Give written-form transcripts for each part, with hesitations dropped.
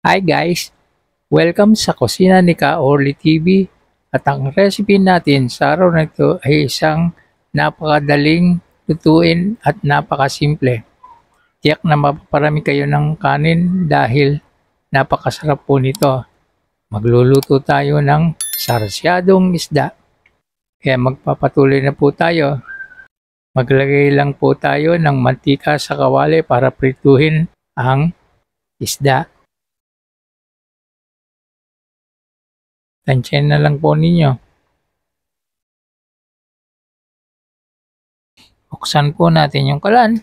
Hi guys! Welcome sa Kusina ni Ka Orly TV at ang recipe natin sa araw na ito ay isang napakadaling lutuin at napakasimple. Tiyak na mapaparami kayo ng kanin dahil napakasarap po nito. Magluluto tayo ng sarsyadong isda. Kaya magpapatuloy na po tayo. Maglagay lang po tayo ng mantika sa kawali para prituhin ang isda. Tansyahin na lang po ninyo. Buksan po natin yung kalan.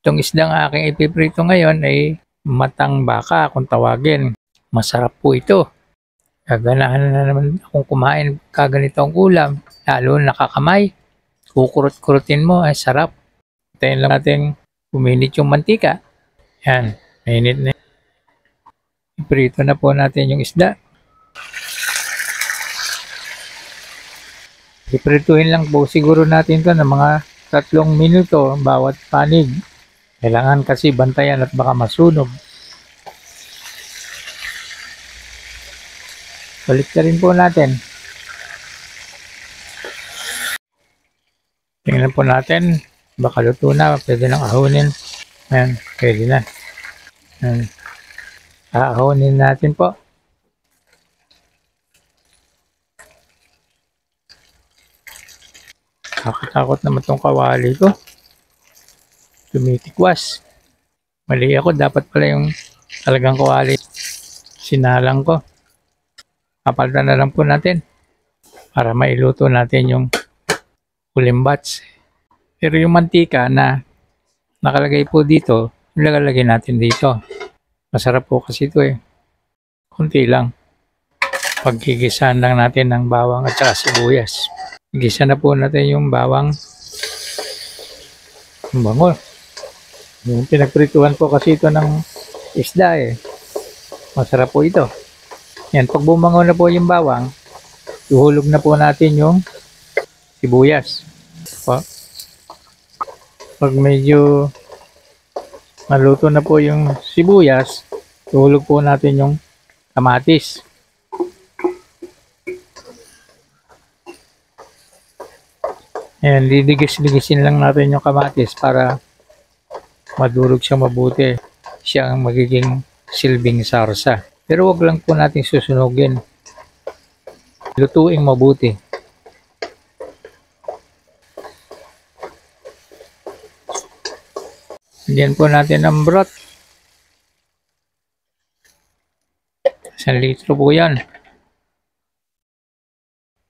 Itong isdang aking ipiprito ngayon ay matang baka kung tawagin. Masarap po ito. Gaganahan na naman akong kumain kaganitong ulam. Lalo nakakamay. Kukurot-kurutin mo ay sarap. Hintayin lang natin uminit yung mantika. Yan. Mainit na. Iprito na po natin yung isda. Iprituhin lang po siguro natin to ng mga 3 minuto bawat panig. Kailangan kasi bantayan at baka masunog. Balik na rin po natin. Tingnan po natin. Baka luto na. Pwede nang ahunin. Ayan. Pwede na. Ayan. Ahunin natin po. Takot naman tong kawali ko. Tumitikwas. Mali ako. Dapat pala yung talagang kawali. Sinalang ko. Kapalitan na lang po natin. Para mailuto natin yung huling batch. Pero yung mantika na nakalagay po dito, ilalagay natin dito. Masarap po kasi ito eh. Kunti lang. Paggigisahan lang natin ng bawang at saka sibuyas. Gisa na po natin yung bawang. Ang bango. Yung pinagprituhan po kasi ito ng isda eh. Masarap po ito. Yan, pag bumango na po yung bawang, ihulog na po natin yung sibuyas. Pag medyo maluto na po yung sibuyas, ihulog po natin yung kamatis. Ayan, liligis-ligisin lang natin yung kamatis para madurog siya mabuti. Siya ang magiging silbing sarsa. Pero wag lang po natin susunugin. Lutuing mabuti. Diyan po natin ang broth. 1 litro po yan.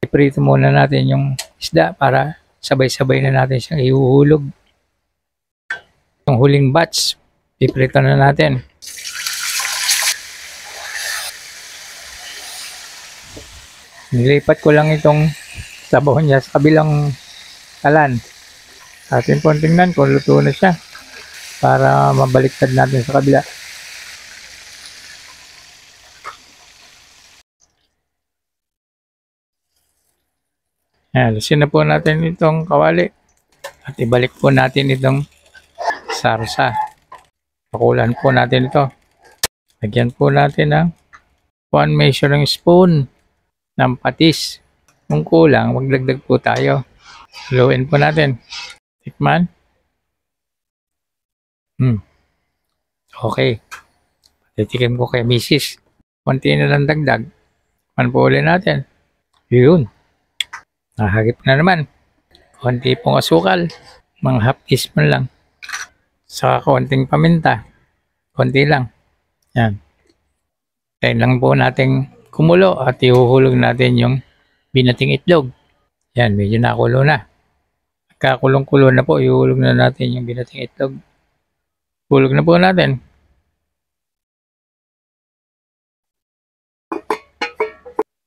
Iprito muna natin yung isda para sabay-sabay na natin siyang ihuhulog. Yung huling batch, iprito na natin. Nilipat ko lang itong sabaw niya sa kabilang kalan. Atin po tingnan kung luto na siya para mabaliktad natin sa kabila. Alisin na po natin itong kawali at ibalik po natin itong sarsa. Pakulan po natin ito. Lagyan po natin ng 1 measuring spoon ng patis. Kung kulang, magdagdag po tayo. Haluin po natin. Tikman. Okay. Titikim ko kay Mrs. Konti na lang dagdag. Tikman po ulit natin. Yun. Nahagip na naman. Konti pong asukal. Mga half teaspoon lang. Saka konting paminta. Konti lang. Yan. Kaya lang po natin kumulo at ihuhulog natin yung binating itlog. Yan, medyo nakulo na. Kakulong-kulo na po, ihuhulog na natin yung binating itlog. Hulog na po natin.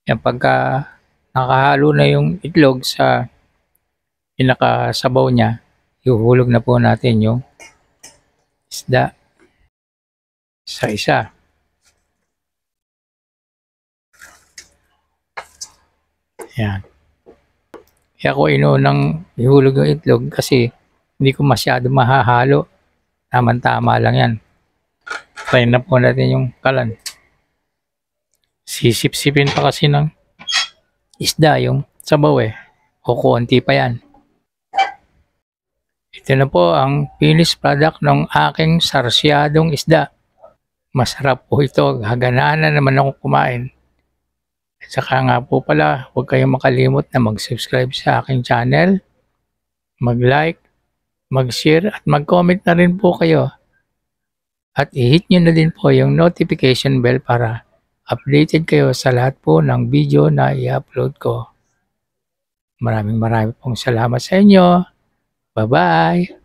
Yan, pagka nakahalo na yung itlog sa pinakasabaw niya, ihuhulog na po natin yung isda sa isa. Yan. Kaya ko inuunang ihulog yung itlog kasi hindi ko masyado mahahalo. Tama-tama lang yan. Try na po natin yung kalan. Sisip-sipin pa kasi ng isda yung sabaw eh. O konti pa yan. Ito na po ang finished product ng aking sarsyadong isda. Masarap po ito. Gaganaan na naman ako kumain. At saka nga po pala, huwag kayong makalimot na mag-subscribe sa aking channel, mag-like, mag-share at mag-comment na rin po kayo. At i-hit nyo na din po yung notification bell para updated kayo sa lahat po ng video na i-upload ko. Maraming pong salamat sa inyo. Bye-bye!